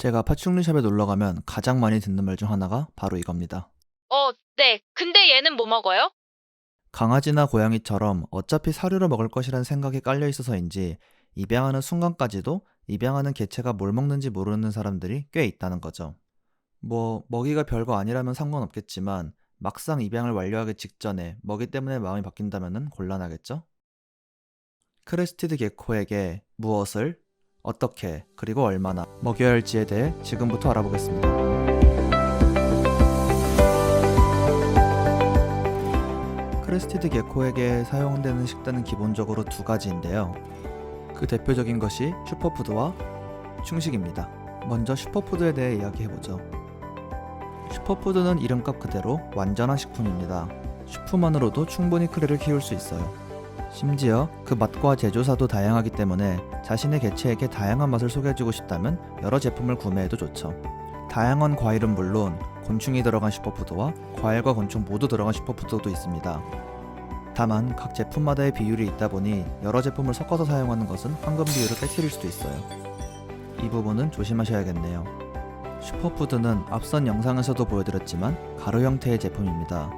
제가 파충류샵에 놀러 가면 가장 많이 듣는 말 중 하나가 바로 이겁니다. 네. 근데 얘는 뭐 먹어요? 강아지나 고양이처럼 어차피 사료를 먹을 것이라는 생각이 깔려 있어서인지 입양하는 순간까지도 입양하는 개체가 뭘 먹는지 모르는 사람들이 꽤 있다는 거죠. 먹이가 별거 아니라면 상관없겠지만 막상 입양을 완료하기 직전에 먹이 때문에 마음이 바뀐다면 곤란하겠죠? 크레스티드 게코에게 무엇을, 어떻게, 그리고 얼마나 먹여야 할지에 대해 지금부터 알아보겠습니다. 크레스티드 게코에게 사용되는 식단은 기본적으로 두 가지인데요. 그 대표적인 것이 슈퍼푸드와 충식입니다. 먼저 슈퍼푸드에 대해 이야기해보죠. 슈퍼푸드는 이름값 그대로 완전한 식품입니다. 슈프만으로도 충분히 크레를 키울 수 있어요. 심지어 그 맛과 제조사도 다양하기 때문에 자신의 개체에게 다양한 맛을 소개해주고 싶다면 여러 제품을 구매해도 좋죠. 다양한 과일은 물론 곤충이 들어간 슈퍼푸드와 과일과 곤충 모두 들어간 슈퍼푸드도 있습니다. 다만 각 제품마다의 비율이 있다 보니 여러 제품을 섞어서 사용하는 것은 황금 비율을 깨트릴 수도 있어요. 이 부분은 조심하셔야겠네요. 슈퍼푸드는 앞선 영상에서도 보여드렸지만 가루 형태의 제품입니다.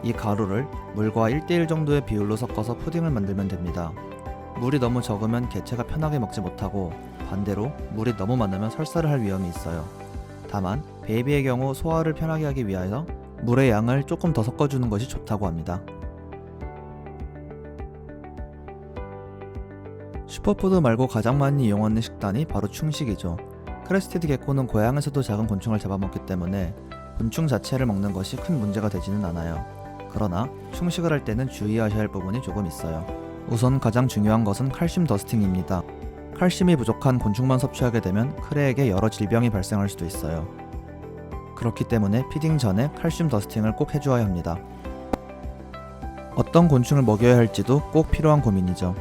이 가루를 물과 1:1 정도의 비율로 섞어서 푸딩을 만들면 됩니다. 물이 너무 적으면 개체가 편하게 먹지 못하고 반대로 물이 너무 많으면 설사를 할 위험이 있어요. 다만 베이비의 경우 소화를 편하게 하기 위하여 물의 양을 조금 더 섞어주는 것이 좋다고 합니다. 슈퍼푸드 말고 가장 많이 이용하는 식단이 바로 충식이죠. 크레스티드 게코는 고향에서도 작은 곤충을 잡아먹기 때문에 곤충 자체를 먹는 것이 큰 문제가 되지는 않아요. 그러나 충식을 할 때는 주의하셔야 할 부분이 조금 있어요. 우선 가장 중요한 것은 칼슘 더스팅입니다. 칼슘이 부족한 곤충만 섭취하게 되면 크레에게 여러 질병이 발생할 수도 있어요. 그렇기 때문에 피딩 전에 칼슘 더스팅을 꼭 해주어야 합니다. 어떤 곤충을 먹여야 할지도 꼭 필요한 고민이죠.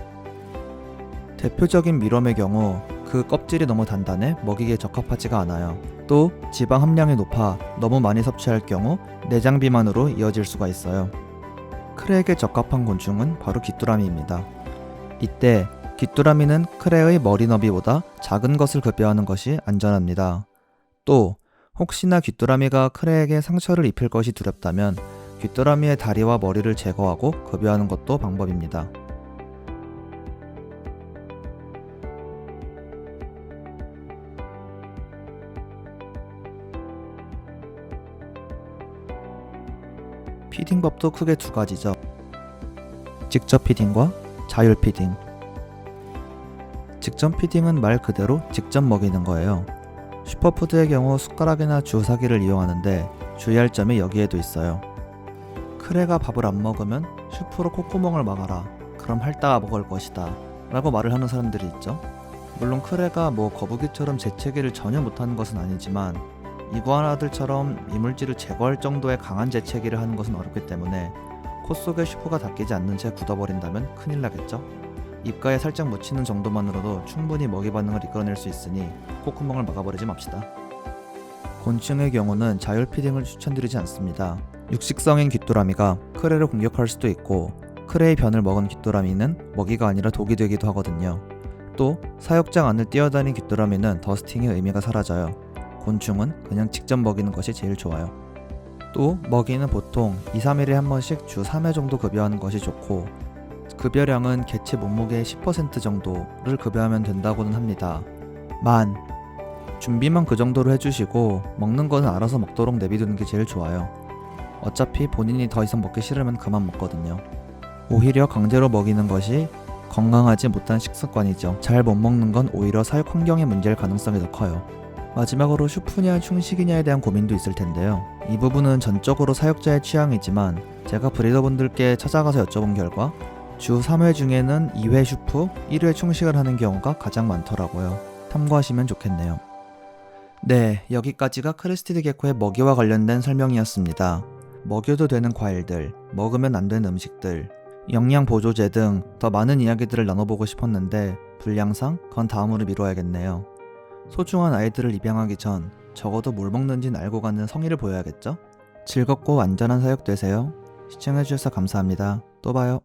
대표적인 미럼의 경우 그 껍질이 너무 단단해 먹이기에 적합하지가 않아요. 또 지방 함량이 높아 너무 많이 섭취할 경우 내장 비만으로 이어질 수가 있어요. 크레에게 적합한 곤충은 바로 귀뚜라미입니다. 이때 귀뚜라미는 크레의 머리 너비보다 작은 것을 급여하는 것이 안전합니다. 또 혹시나 귀뚜라미가 크레에게 상처를 입힐 것이 두렵다면 귀뚜라미의 다리와 머리를 제거하고 급여하는 것도 방법입니다. 피딩법도 크게 두 가지죠. 직접 피딩과 자율 피딩. 직접 피딩은 말 그대로 직접 먹이는 거예요. 슈퍼푸드의 경우 숟가락이나 주사기를 이용하는데 주의할 점이 여기에도 있어요. 크레가 밥을 안 먹으면 슈프로 콧구멍을 막아라. 그럼 핥다가 먹을 것이다. 라고 말을 하는 사람들이 있죠. 물론 크레가 거북이처럼 재채기를 전혀 못하는 것은 아니지만 이구아나들처럼 이물질을 제거할 정도의 강한 재채기를 하는 것은 어렵기 때문에 코 속에 슈프가 닦이지 않는 채 굳어버린다면 큰일 나겠죠? 입가에 살짝 묻히는 정도만으로도 충분히 먹이 반응을 이끌어낼 수 있으니 콧구멍을 막아버리지 맙시다. 곤충의 경우는 자율 피딩을 추천드리지 않습니다. 육식성인 귀뚜라미가 크레를 공격할 수도 있고 크레의 변을 먹은 귀뚜라미는 먹이가 아니라 독이 되기도 하거든요. 또 사육장 안을 뛰어다닌 귀뚜라미는 더스팅의 의미가 사라져요. 곤충은 그냥 직접 먹이는 것이 제일 좋아요. 또 먹이는 보통 2-3일에 한 번씩 주 3회 정도 급여하는 것이 좋고 급여량은 개체 몸무게의 10% 정도를 급여하면 된다고는 합니다. 준비만 그 정도로 해주시고 먹는 거는 알아서 먹도록 내비두는 게 제일 좋아요. 어차피 본인이 더 이상 먹기 싫으면 그만 먹거든요. 오히려 강제로 먹이는 것이 건강하지 못한 식습관이죠. 잘 못 먹는 건 오히려 사육 환경의 문제일 가능성이 더 커요. 마지막으로 슈프냐 충식이냐에 대한 고민도 있을 텐데요. 이 부분은 전적으로 사육자의 취향이지만 제가 브리더분들께 찾아가서 여쭤본 결과 주 3회 중에는 2회 슈프, 1회 충식을 하는 경우가 가장 많더라고요. 참고하시면 좋겠네요. 네, 여기까지가 크레스티드 게코의 먹이와 관련된 설명이었습니다. 먹여도 되는 과일들, 먹으면 안 되는 음식들, 영양 보조제 등 더 많은 이야기들을 나눠보고 싶었는데 분량상 그건 다음으로 미뤄야겠네요. 소중한 아이들을 입양하기 전 적어도 뭘 먹는지는 알고 가는 성의를 보여야겠죠? 즐겁고 안전한 사육 되세요. 시청해주셔서 감사합니다. 또 봐요.